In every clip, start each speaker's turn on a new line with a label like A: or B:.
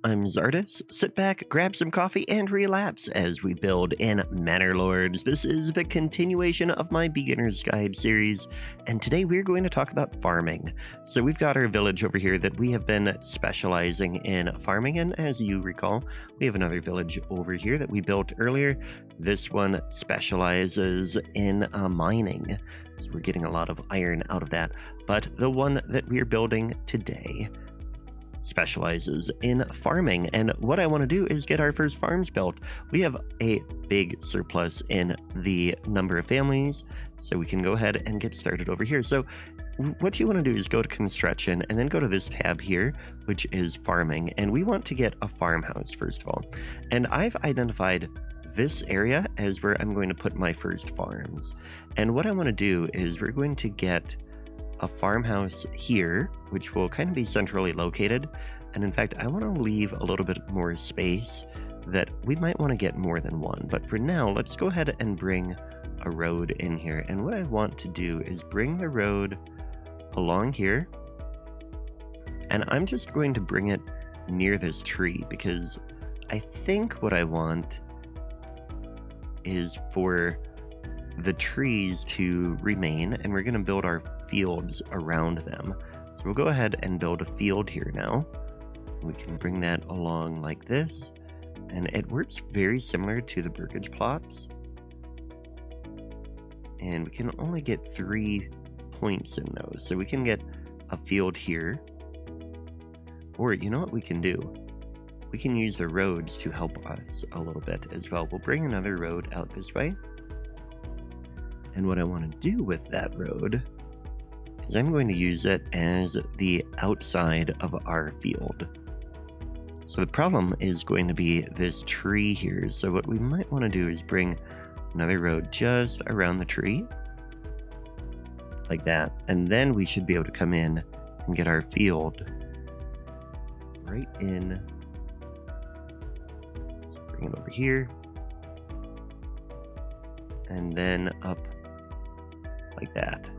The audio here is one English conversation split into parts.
A: I'm Czardus. Sit back, grab some coffee, and relapse as we build in Manor Lords. This is the continuation of my Beginner's Guide series, and today we're going to talk about farming. So we've got our village over here that we have been specializing in farming, and as you recall, we have another village over here that we built earlier. This one specializes in mining, so we're getting a lot of iron out of that. But the one that we're building today specializes in farming, and what I want to do is get our first farms built. We have a big surplus in the number of families, so we can go ahead and get started over here. So what you want to do is go to construction and then go to this tab here, which is farming, and we want to get a farmhouse first of all. And I've identified this area as where I'm going to put my first farms. And what I want to do is we're going to get a farmhouse here, which will kind of be centrally located. And in fact, I want to leave a little bit more space that we might want to get more than one. But for now, let's go ahead and bring a road in here. And what I want to do is bring the road along here. And I'm just going to bring it near this tree because I think what I want is for the trees to remain, and we're going to build our fields around them. So we'll go ahead and build a field here now. We can bring that along like this, and it works very similar to the burgage plots. And we can only get 3 points in those, so we can get a field here. Or you know what we can do? We can use the roads to help us a little bit as well. We'll bring another road out this way. And what I want to do with that road is I'm going to use it as the outside of our field. So the problem is going to be this tree here. So what we might want to do is bring another road just around the tree, like that. And then we should be able to come in and get our field right in. Let's bring it over here. And then up like that.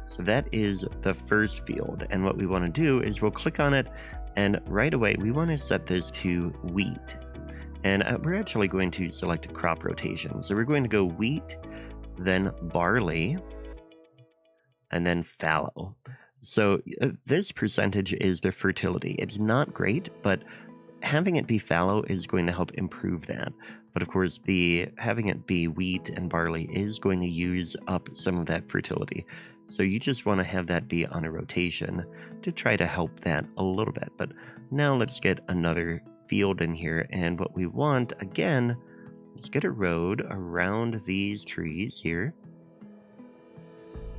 A: So that is the first field, and what we want to do is we'll click on it, and right away we want to set this to wheat, and we're actually going to select crop rotation. So we're going to go wheat, then barley, and then fallow. So this percentage is the fertility. It's not great, but having it be fallow is going to help improve that. But of course, having it be wheat and barley is going to use up some of that fertility. So you just want to have that be on a rotation to try to help that a little bit. But now let's get another field in here. And what we want, again, is get a road around these trees here.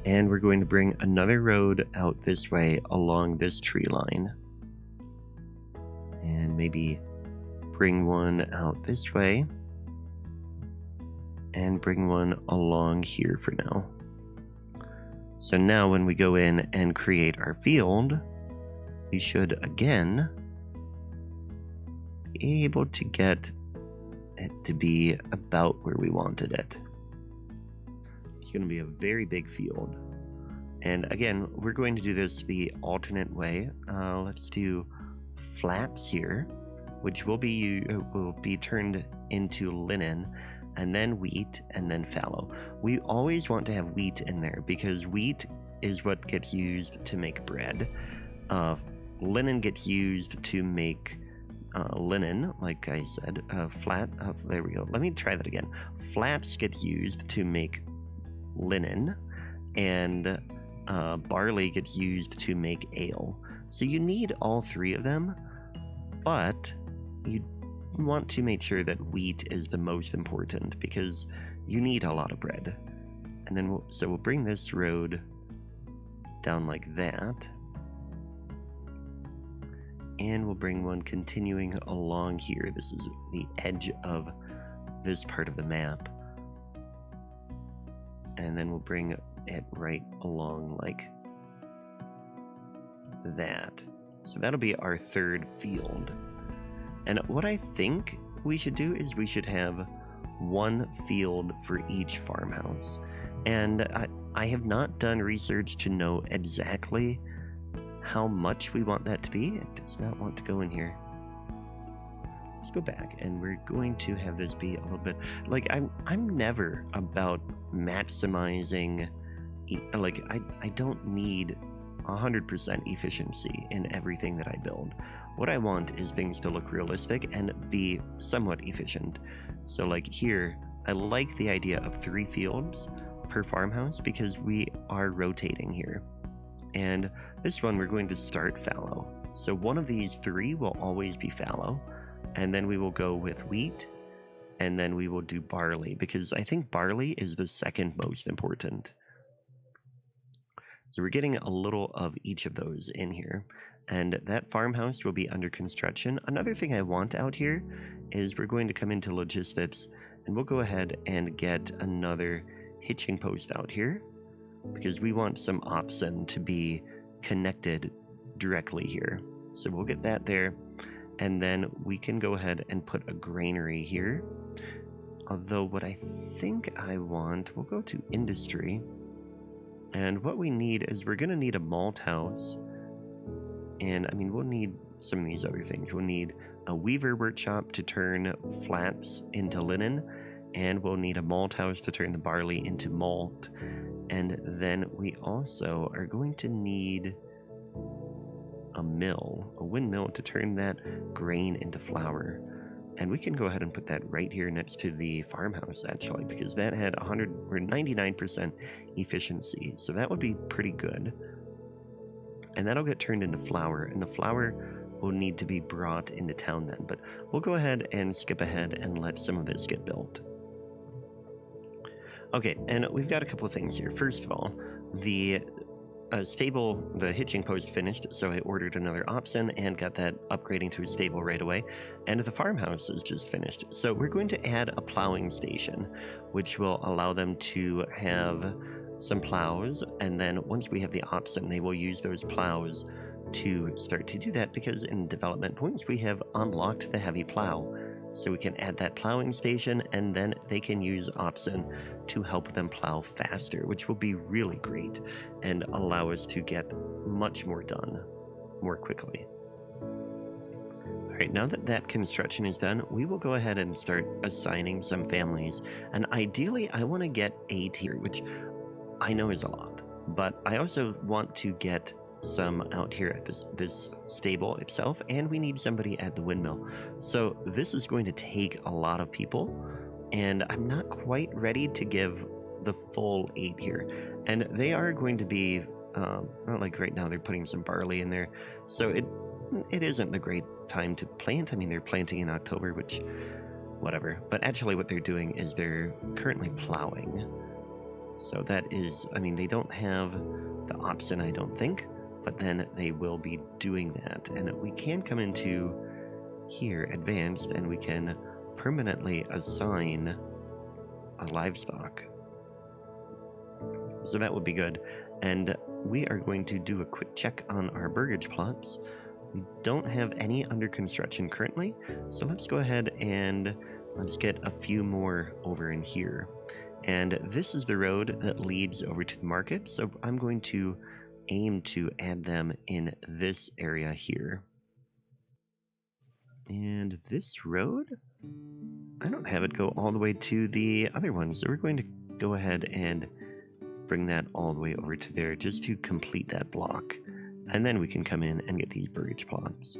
A: And we're going to bring another road out this way along this tree line. And maybe bring one out this way. And bring one along here for now. So now when we go in and create our field, we should again be able to get it to be about where we wanted it. It's going to be a very big field. And again, we're going to do this the alternate way. Let's do flats here, which will be turned into linen, and then wheat, and then fallow. We always want to have wheat in there because wheat is what gets used to make bread. Linen gets used to make linen, like I said. There we go. Let me try that again. Flax gets used to make linen, and barley gets used to make ale. So you need all 3 of them, but you want to make sure that wheat is the most important because you need a lot of bread. And then we'll bring this road down like that, and we'll bring one continuing along here. This is the edge of this part of the map, and then we'll bring it right along like that. So that'll be our third field. And what I think we should do is we should have one field for each farmhouse. And I have not done research to know exactly how much we want that to be. It does not want to go in here. let's go back, and we're going to have this be a little bit like I'm never about maximizing. Like I don't need 100% efficiency in everything that I build. What I want is things to look realistic and be somewhat efficient. So like here, I like the idea of 3 fields per farmhouse because we are rotating here. And this one we're going to start fallow. So one of these 3 will always be fallow, and then we will go with wheat, and then we will do barley because I think barley is the second most important. So we're getting a little of each of those in here, and that farmhouse will be under construction. Another thing I want out here is we're going to come into logistics, and we'll go ahead and get another hitching post out here because we want some oxen to be connected directly here. So we'll get that there, and then we can go ahead and put a granary here. Although what I think I want, we'll go to industry. And what we need is we're going to need a malt house. And I mean, we'll need some of these other things. We'll need a weaver workshop to turn flax into linen. And we'll need a malt house to turn the barley into malt. And then we also are going to need a mill, a windmill to turn that grain into flour. And we can go ahead and put that right here next to the farmhouse, actually, because that had 100 or 99% efficiency. So that would be pretty good. And that'll get turned into flour, and the flour will need to be brought into town then. But we'll go ahead and skip ahead and let some of this get built. Okay, and we've got a couple of things here. First of all, the stable, the hitching post finished, so I ordered another oxen and got that upgrading to a stable right away. And the farmhouse is just finished. So we're going to add a plowing station, which will allow them to have some plows. And then once we have the oxen, they will use those plows to start to do that, because in development points, we have unlocked the heavy plow. So we can add that plowing station, and then they can use oxen to help them plow faster, which will be really great and allow us to get much more done more quickly. All right, now that that construction is done, we will go ahead and start assigning some families. And ideally, I want to get 8 here, which I know is a lot, but I also want to get some out here at this stable itself, and we need somebody at the windmill. So this is going to take a lot of people, and I'm not quite ready to give the full 8 here. And they are going to be not like right now they're putting some barley in there, so it isn't the great time to plant. I mean, they're planting in October, which whatever, but actually what they're doing is they're currently plowing. So that is, I mean, they don't have the oxen, I don't think, but then they will be doing that. And we can come into here, advanced, and we can permanently assign a livestock. So that would be good. And we are going to do a quick check on our burgage plots. We don't have any under construction currently, so let's go ahead and let's get a few more over in here. And this is the road that leads over to the market, so I'm going to aim to add them in this area here. And this road, I don't have it go all the way to the other one, so we're going to go ahead and bring that all the way over to there just to complete that block. And then we can come in and get these burgage plots.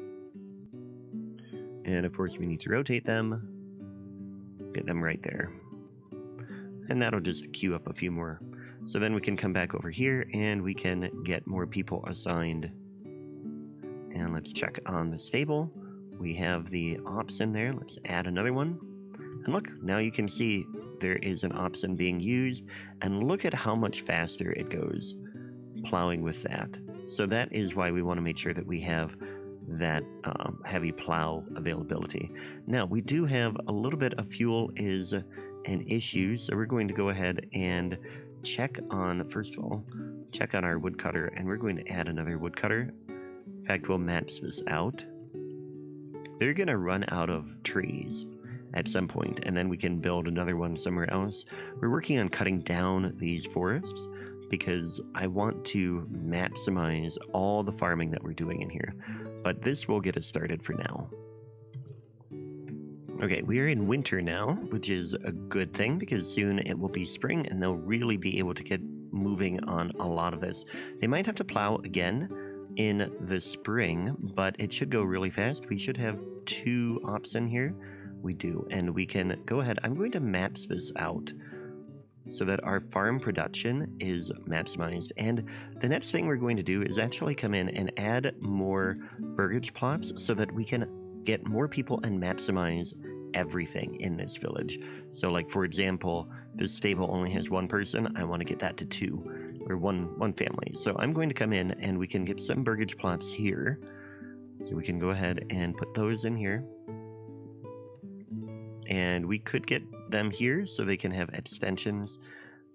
A: And of course we need to rotate them, get them right there. And that'll just queue up a few more. So then we can come back over here and we can get more people assigned. And let's check on the stable. We have the oxen there. Let's add another one. And look, now you can see there is an oxen being used. And look at how much faster it goes plowing with that. So that is why we want to make sure that we have that heavy plow availability. Now, we do have a little bit of fuel is an issue. So we're going to go ahead and check on, first of all, check on our woodcutter, and we're going to add another woodcutter. In fact, we'll match this out. They're going to run out of trees at some point, and then we can build another one somewhere else. We're working on cutting down these forests because I want to maximize all the farming that we're doing in here. But this will get us started for now. Okay, we are in winter now, which is a good thing because soon it will be spring and they'll really be able to get moving on a lot of this. They might have to plow again in the spring, but it should go really fast. We should have 2 oxen here. We do, and we can go ahead. I'm going to max this out so that our farm production is maximized. And the next thing we're going to do is actually come in and add more burgage plots so that we can get more people and maximize everything in this village. So like, for example, this stable only has 1 person. I want to get that to 2 or one family. So I'm going to come in and we can get some burgage plots here. So we can go ahead and put those in here. And we could get them here so they can have extensions,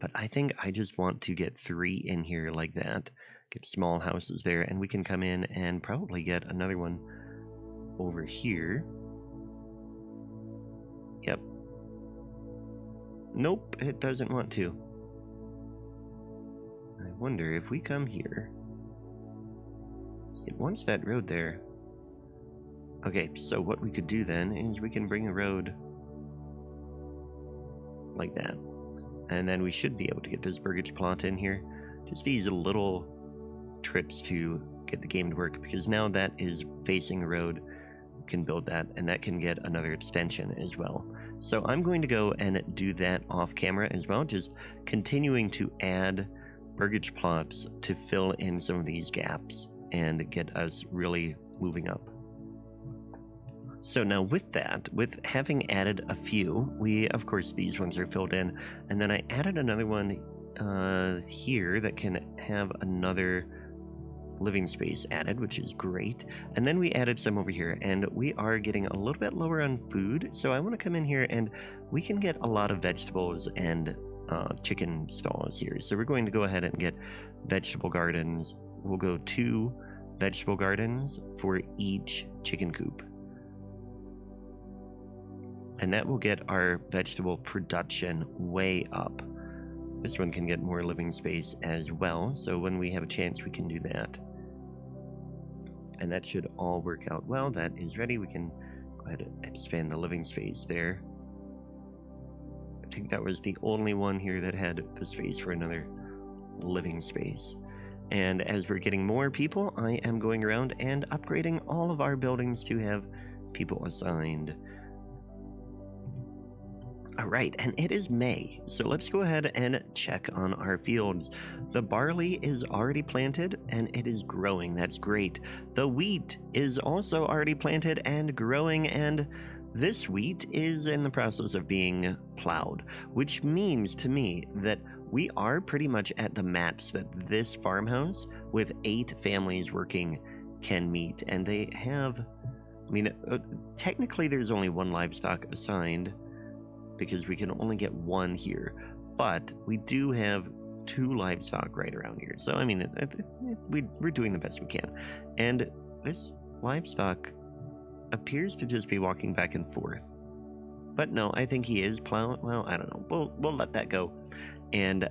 A: but I think I just want to get 3 in here like that. Get small houses there, and we can come in and probably get another one over here. Yep. Nope, it doesn't want to. I wonder if we come here. It wants that road there. Okay, so what we could do then is we can bring a road like that, and then we should be able to get this burgage plot in here. Just these little trips to get the game to work, because now that is facing a road, we can build that, and that can get another extension as well. So I'm going to go and do that off camera as well, just continuing to add burgage plots to fill in some of these gaps and get us really moving up. So now with that, with having added a few, of course these ones are filled in, and then I added another one here that can have another living space added, which is great. And then we added some over here, and we are getting a little bit lower on food, so I want to come in here and we can get a lot of vegetables and chicken stalls here. So we're going to go ahead and get vegetable gardens. We'll go 2 vegetable gardens for each chicken coop. And that will get our vegetable production way up. This one can get more living space as well, so when we have a chance we can do that. And that should all work out well. That is ready. We can go ahead and expand the living space there. I think that was the only one here that had the space for another living space. And as we're getting more people, I am going around and upgrading all of our buildings to have people assigned. Alright, and it is May, so let's go ahead and check on our fields. The barley is already planted and it is growing. That's great. The wheat is also already planted and growing, and this wheat is in the process of being plowed, which means to me that we are pretty much at the max that this farmhouse with 8 families working can meet. And they have, I mean, technically there's only 1 livestock assigned, because we can only get 1 here, but we do have 2 livestock right around here. So I mean, we're doing the best we can. And this livestock appears to just be walking back and forth. But no, I think he is plowing. Well, I don't know. We'll let that go. And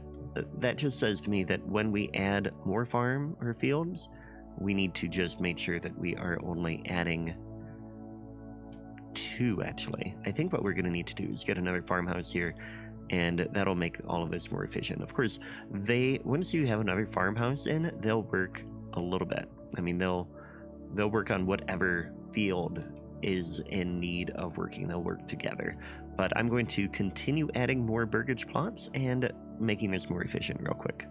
A: that just says to me that when we add more farm or fields, we need to just make sure that we are only adding 2, actually. I think what we're going to need to do is get another farmhouse here, and that'll make all of this more efficient. Of course, once you have another farmhouse in, they'll work a little bit. I mean, they'll work on whatever field is in need of working. They'll work together. But I'm going to continue adding more burgage plots and making this more efficient real quick.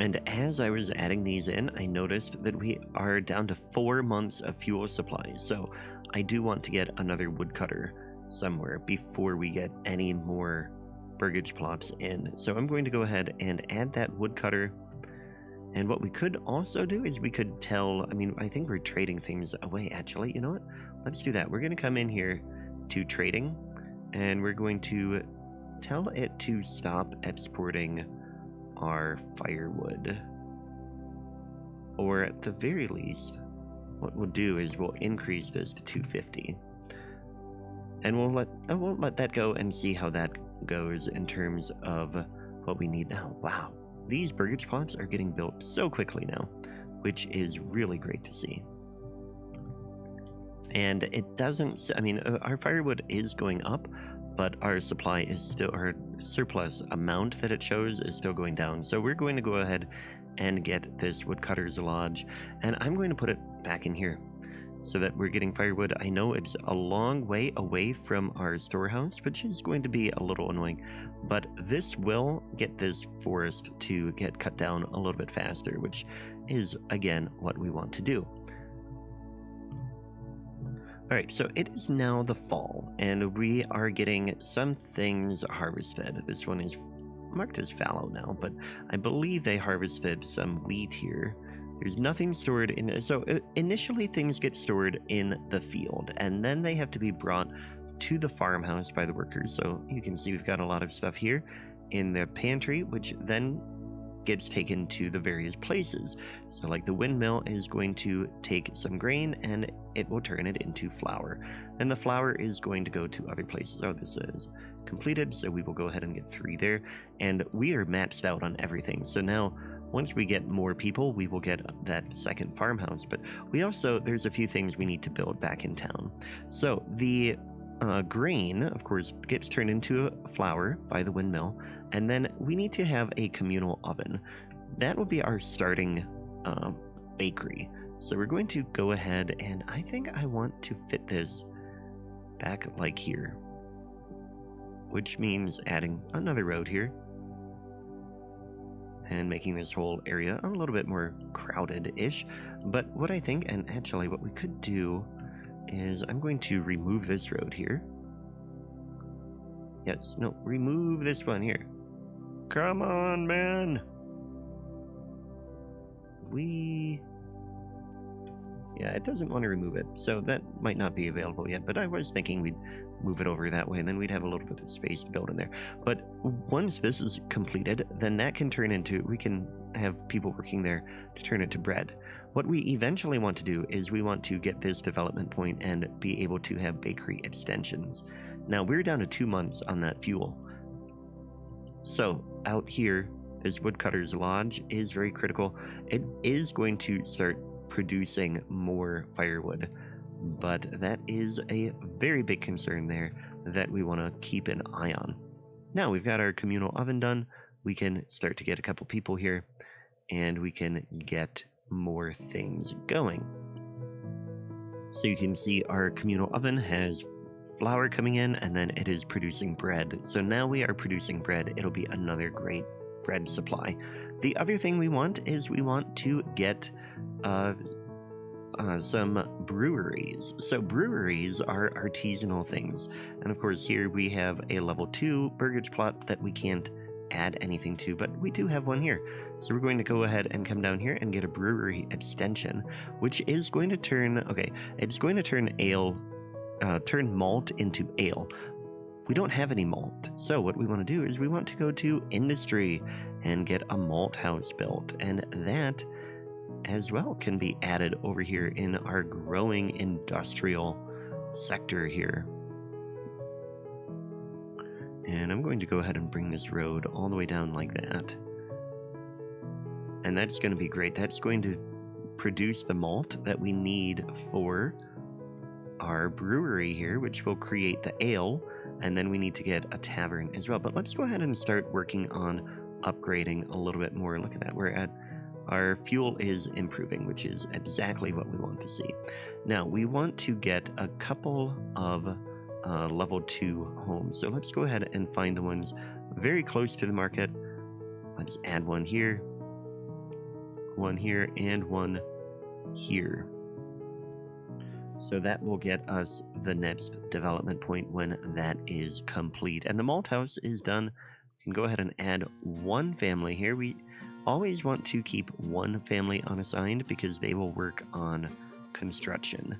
A: And as I was adding these in, I noticed that we are down to 4 months of fuel supplies. So I do want to get another woodcutter somewhere before we get any more burgage plots in. So I'm going to go ahead and add that woodcutter. And what we could also do is we could I think we're trading things away, actually. You know what? Let's do that. We're going to come in here to trading, and we're going to tell it to stop exporting our firewood. Or at the very least, what we'll do is we'll increase this to 250. And I won't let that go and see how that goes in terms of what we need now. Wow, these burgage plots are getting built so quickly now, which is really great to see. And it doesn't, I mean, our firewood is going up, but our supply is still, our surplus amount that it shows is still going down. So we're going to go ahead and get this woodcutter's lodge, and I'm going to put it back in here so that we're getting firewood. I know it's a long way away from our storehouse, which is going to be a little annoying, but this will get this forest to get cut down a little bit faster, which is, again, what we want to do. Alright, so it is now the fall, and we are getting some things harvested. This one is marked as fallow now, but I believe they harvested some wheat here. There's nothing stored in, so initially things get stored in the field, and then they have to be brought to the farmhouse by the workers. So you can see we've got a lot of stuff here in the pantry, which then gets taken to the various places. So like the windmill is going to take some grain and it will turn it into flour. And the flour is going to go to other places. Oh, this is completed, so we will go ahead and get 3 there. And we are maxed out on everything. So now, once we get more people, we will get that second farmhouse. But we also, there's a few things we need to build back in town. So the grain, of course, gets turned into flour by the windmill. And then we need to have a communal oven. That will be our starting bakery. So we're going to go ahead, and I think I want to fit this back like here, which means adding another road here and making this whole area a little bit more crowded-ish. But what I think, and actually what we could do, is I'm going to remove this road here. Yes, no, remove this one here. Come on, man. Yeah, it doesn't want to remove it, so that might not be available yet, but I was thinking we'd move it over that way, and then we'd have a little bit of space to build in there. But once this is completed, then that can turn into, we can have people working there to turn it to bread. What we eventually want to do is we want to get this development point and be able to have bakery extensions. Now, we're down to 2 months on that fuel. So, out here, this woodcutter's lodge is very critical. It is going to start producing more firewood, but that is a very big concern there that we want to keep an eye on. Now we've got our communal oven done, we can start to get a couple people here, and we can get more things going. So you can see our communal oven has flour coming in, and then it is producing bread. So now we are producing bread. It'll be another great bread supply. The other thing we want is we want to get some breweries. So breweries are artisanal things. And of course here we have a level 2 burgage plot that we can't add anything to, but we do have one here. So we're going to go ahead and come down here and get a brewery extension, which is going to turn, okay, it's going to turn ale, turn malt into ale. We don't have any malt. So what we want to do is we want to go to industry and get a malt house built. And that as well can be added over here in our growing industrial sector here. And I'm going to go ahead and bring this road all the way down like that. And that's going to be great. That's going to produce the malt that we need for our brewery here, which will create the ale. And then we need to get a tavern as well. But let's go ahead and start working on upgrading a little bit more. Look at that. We're at, our fuel is improving, which is exactly what we want to see. Now, we want to get a couple of level 2 homes. So let's go ahead and find the ones very close to the market. Let's add one here, and one here. So that will get us the next development point when that is complete. And the malt house is done. We can go ahead and add one family here. We always want to keep one family unassigned because they will work on construction.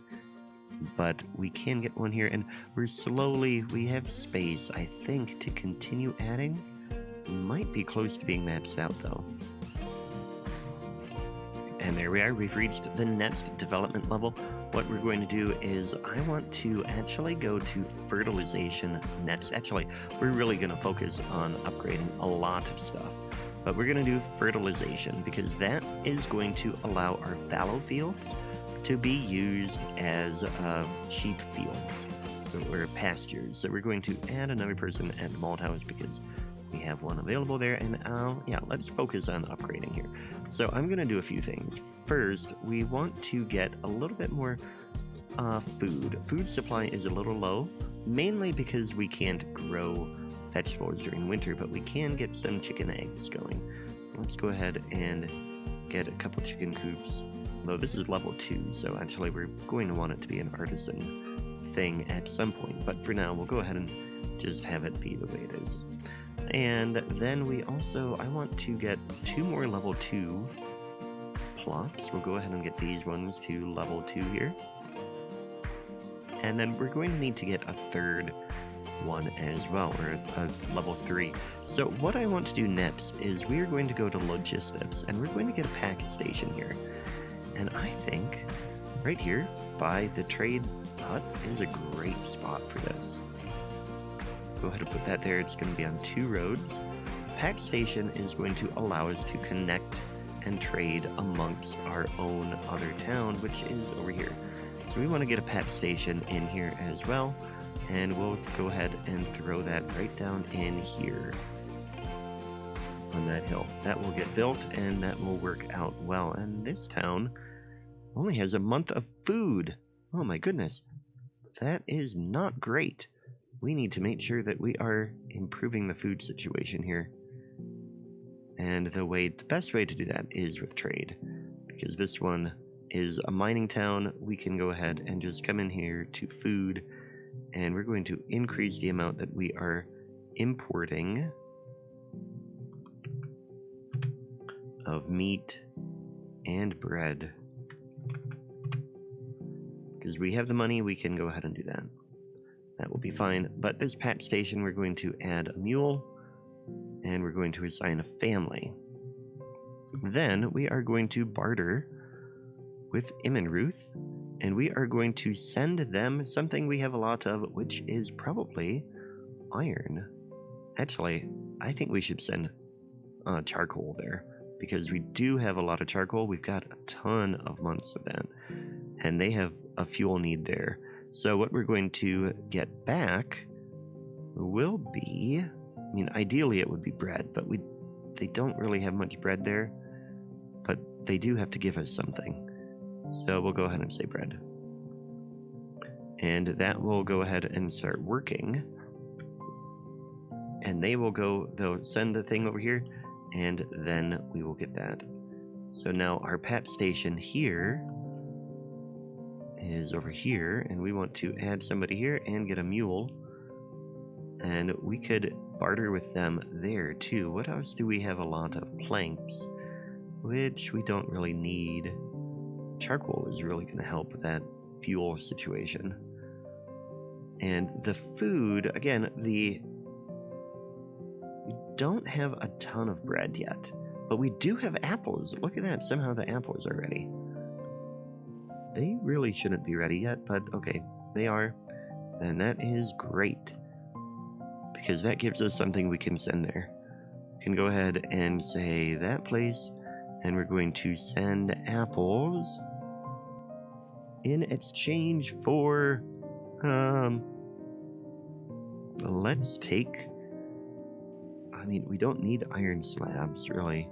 A: But we can get one here, and we're slowly, we have space, I think, to continue adding. Might be close to being maxed out though. And there we are, we've reached the next development level. What we're going to do is I want to actually go to fertilization next. Actually, we're really going to focus on upgrading a lot of stuff. But we're going to do fertilization because that is going to allow our fallow fields to be used as sheep fields or pastures. So we're going to add another person at the malt house because we have one available there. And yeah, let's focus on upgrading here. So I'm going to do a few things. First, we want to get a little bit more food. Food supply is a little low, mainly because we can't grow vegetables during winter, but we can get some chicken eggs going. Let's go ahead and get a couple chicken coops. Though this is level 2, so actually we're going to want it to be an artisan thing at some point. But for now, we'll go ahead and just have it be the way it is. And then I want to get 2 more level 2 plots. We'll go ahead and get these ones to level 2 here. And then we're going to need to get a third one as well, or a level 3. So what I want to do next is we are going to go to logistics, and we're going to get a packet station here. And I think right here by the trade hut is a great spot for this. Go ahead and put that there. It's going to be on 2 roads. Pack station is going to allow us to connect and trade amongst our own other town, which is over here. So we want to get a pack station in here as well, and we'll go ahead and throw that right down in here on that hill. That will get built, and that will work out well. And this town only has a month of food. Oh my goodness. That is not great. We need to make sure that we are improving the food situation here. And the best way to do that is with trade. Because this one is a mining town, we can go ahead and just come in here to food. And we're going to increase the amount that we are importing of meat and bread. Because we have the money, we can go ahead and do that. That will be fine. But this pack station, we're going to add a mule, and we're going to assign a family. Then we are going to barter with Ruth, and we are going to send them something we have a lot of, which is probably iron. Actually, I think we should send charcoal there, because we do have a lot of charcoal. We've got a ton of months of that, and they have a fuel need there. So what we're going to get back will be, I mean, ideally it would be bread, but they don't really have much bread there, but they do have to give us something. So we'll go ahead and say bread. And that will go ahead and start working. And they'll send the thing over here, and then we will get that. So now our pet station here is over here, and we want to add somebody here and get a mule. And we could barter with them there too. What else do we have? A lot of planks, which we don't really need. Charcoal is really going to help with that fuel situation. And the food, again, we don't have a ton of bread yet, but we do have apples. Look at that. Somehow the apples are ready. They really shouldn't be ready yet, but okay, they are. And that is great, because that gives us something we can send there. We can go ahead and say that place, and we're going to send apples in exchange for, let's take, I mean, we don't need iron slabs, really.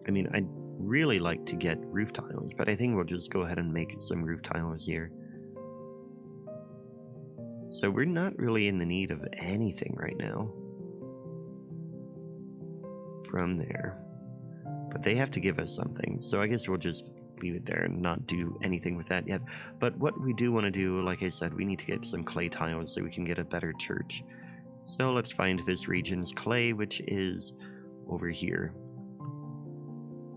A: I mean, I'd really like to get roof tiles, but I think we'll just go ahead and make some roof tiles here. So we're not really in the need of anything right now from there. But they have to give us something, so I guess we'll just leave it there and not do anything with that yet. But what we do want to do, like I said, we need to get some clay tiles so we can get a better church. So let's find this region's clay, which is over here.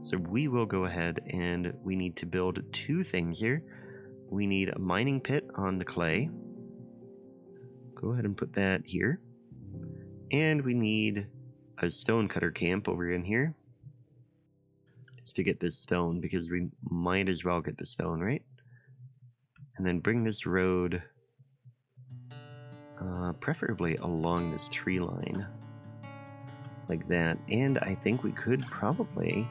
A: So we will go ahead and we need to build 2 things here. We need a mining pit on the clay. Go ahead and put that here. And we need a stone cutter camp over in here. Just to get this stone, because we might as well get the stone, right? And then bring this road preferably along this tree line. Like that. And I think we could probably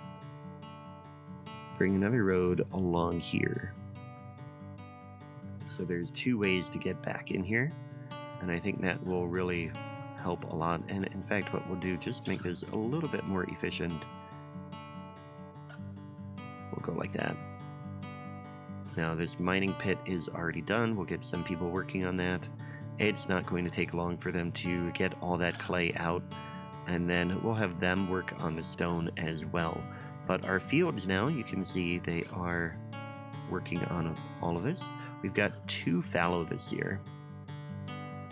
A: bring another road along here. So there's 2 ways to get back in here, and I think that will really help a lot. And in fact, what we'll do, just to make this a little bit more efficient, we'll go like that. Now this mining pit is already done. We'll get some people working on that. It's not going to take long for them to get all that clay out, and then we'll have them work on the stone as well. But our fields now, you can see they are working on all of this. We've got 2 fallow this year.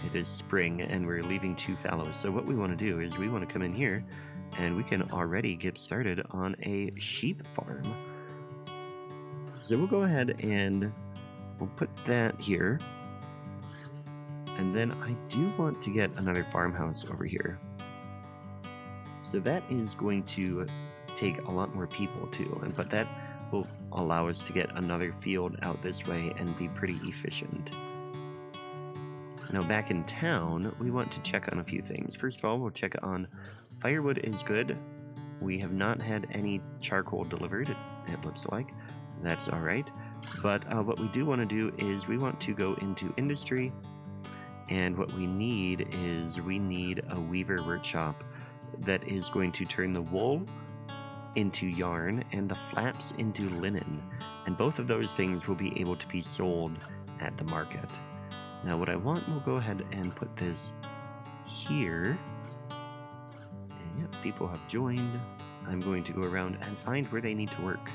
A: It is spring and we're leaving 2 fallow. So what we want to do is we want to come in here and we can already get started on a sheep farm. So we'll go ahead and we'll put that here. And then I do want to get another farmhouse over here. So that is going to take a lot more people too, but that will allow us to get another field out this way and be pretty efficient. Now back in town, we want to check on a few things. First of all, we'll check on firewood is good. We have not had any charcoal delivered, it looks like. That's all right. But what we do want to do is we want to go into industry, and what we need is we need a weaver workshop that is going to turn the wool into yarn and the flaps into linen, and both of those things will be able to be sold at the market. Now what I want, we'll go ahead and put this here, and yeah, people have joined. I'm going to go around and find where they need to work.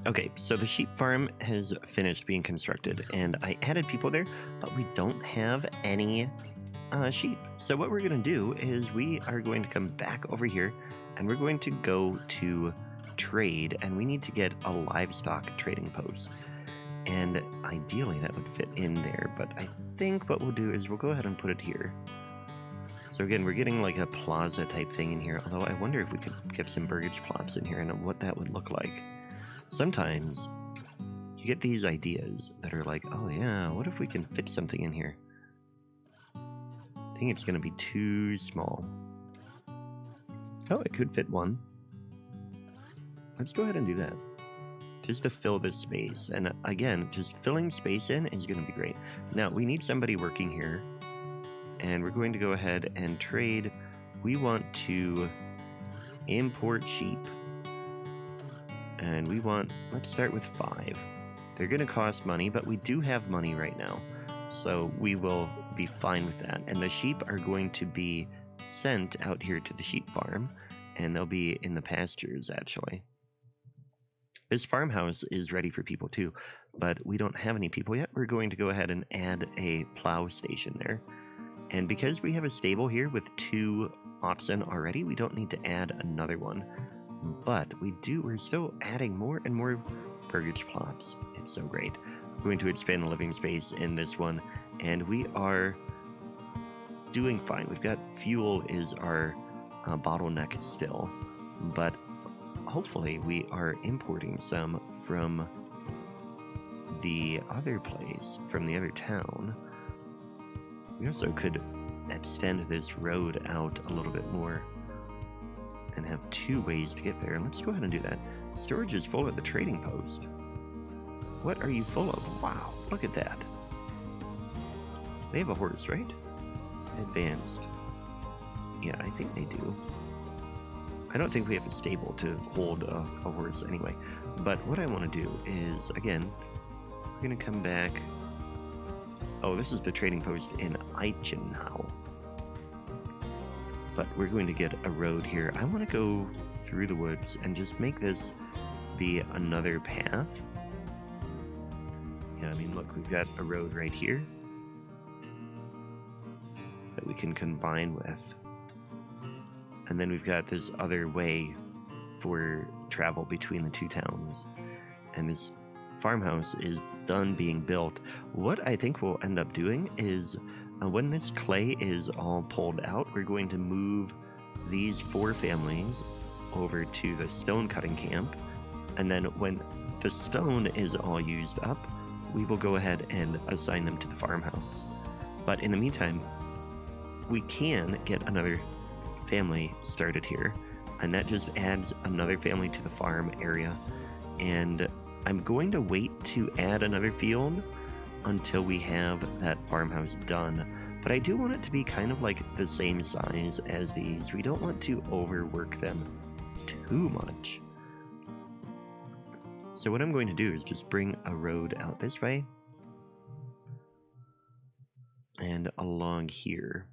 A: Okay, so the sheep farm has finished being constructed, and I added people there, but we don't have any sheep. So what we're going to do is we are going to come back over here, and we're going to go to trade, and we need to get a livestock trading post. And ideally that would fit in there, but I think what we'll do is we'll go ahead and put it here. So again, we're getting like a plaza type thing in here, although I wonder if we could get some burgage plots in here and what that would look like. Sometimes you get these ideas that are like, oh yeah, what if we can fit something in here? I think it's going to be too small. Oh, it could fit one. Let's go ahead and do that. Just to fill this space. And again, just filling space in is going to be great. Now, we need somebody working here. And we're going to go ahead and trade. We want to import sheep. And we want, let's start with 5. They're going to cost money, but we do have money right now. So we will be fine with that. And the sheep are going to be sent out here to the sheep farm. And they'll be in the pastures, actually. This farmhouse is ready for people too, but we don't have any people yet. We're going to go ahead and add a plow station there. And because we have a stable here with 2 oxen already, we don't need to add another one. But we're still adding more and more burgage plots. It's so great. We're going to expand the living space in this one, and we are doing fine. We've got fuel is our bottleneck still, but hopefully we are importing some from the other place, from the other town. We also could extend this road out a little bit more and have 2 ways to get there. And let's go ahead and do that. Storage is full at the trading post. What are you full of? Wow, look at that. They have a horse, right? Advanced. Yeah, I think they do. I don't think we have a stable to hold a horse anyway. But what I want to do is, again, we're going to come back. Oh, this is the trading post in Eichenau. But we're going to get a road here. I want to go through the woods and just make this be another path. Yeah, I mean, look, we've got a road right here that we can combine with. And then we've got this other way for travel between the 2 towns. And this farmhouse is done being built. What I think we'll end up doing is when this clay is all pulled out, we're going to move these 4 families over to the stone cutting camp. And then when the stone is all used up, we will go ahead and assign them to the farmhouse. But in the meantime, we can get another family started here. and that just adds another family to the farm area. And I'm going to wait to add another field until we have that farmhouse done. But I do want it to be kind of like the same size as these. We don't want to overwork them too much. So what I'm going to do is just bring a road out this way and along here.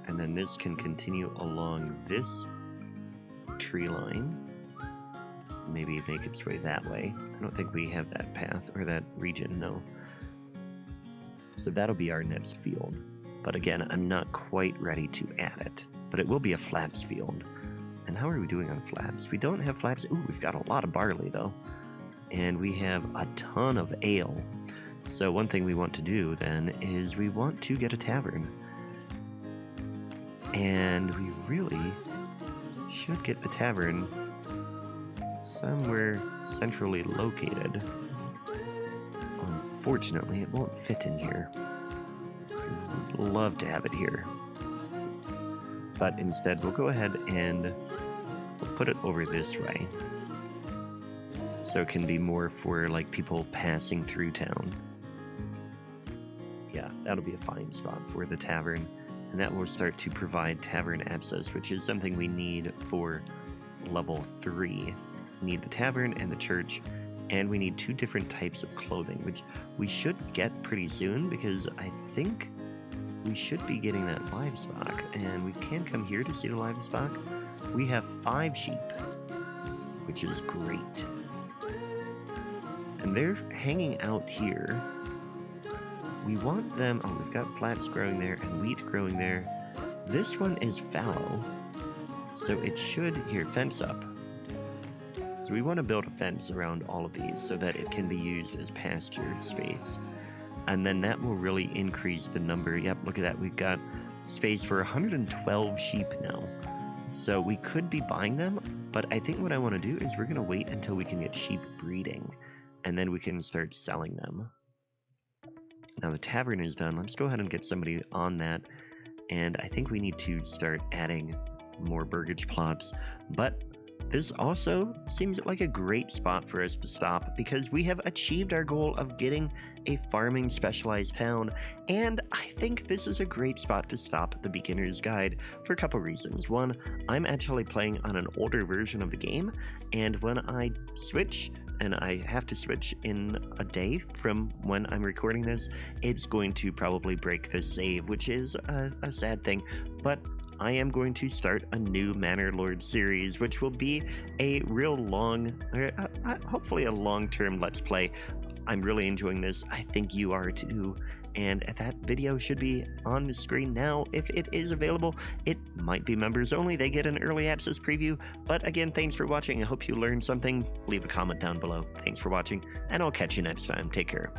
A: And then this can continue along this tree line. Maybe make its way that way. I don't think we have that path or that region, no. So that'll be our next field. But again, I'm not quite ready to add it. But it will be a flaps field. And how are we doing on flaps? We don't have flaps. Ooh, we've got a lot of barley though. And we have a ton of ale. So one thing we want to do then is we want to get a tavern. And we really should get the tavern somewhere centrally located. Unfortunately, it won't fit in here. We'd love to have it here. But instead, we'll go ahead and we'll put it over this way. So it can be more for like people passing through town. Yeah, that'll be a fine spot for the tavern. And that will start to provide tavern access, which is something we need for level 3. We need the tavern and the church, and we need 2 different types of clothing, which we should get pretty soon because I think we should be getting that livestock, and we can come here to see the livestock. We have 5 sheep, which is great. And they're hanging out here. We want them... Oh, we've got flax growing there and wheat growing there. This one is fallow, so it should... Here, fence up. So we want to build a fence around all of these so that it can be used as pasture space. And then that will really increase the number. Yep, look at that. We've got space for 112 sheep now. So we could be buying them, but I think what I want to do is we're going to wait until we can get sheep breeding, and then we can start selling them. Now the tavern is done. Let's go ahead and get somebody on that. And I think we need to start adding more burgage plots. But this also seems like a great spot for us to stop because we have achieved our goal of getting a farming specialized town, and I think this is a great spot to stop the beginner's guide for a couple reasons. One, I'm actually playing on an older version of the game, and when I switch, and I have to switch in a day from when I'm recording this, it's going to probably break the save, which is a sad thing, but I am going to start a new Manor Lords series, which will be a real long, hopefully a long-term Let's Play. I'm really enjoying this. I think you are too. And that video should be on the screen now. If it is available, it might be members only. They get an early access preview. But again, thanks for watching. I hope you learned something. Leave a comment down below. Thanks for watching, and I'll catch you next time. Take care.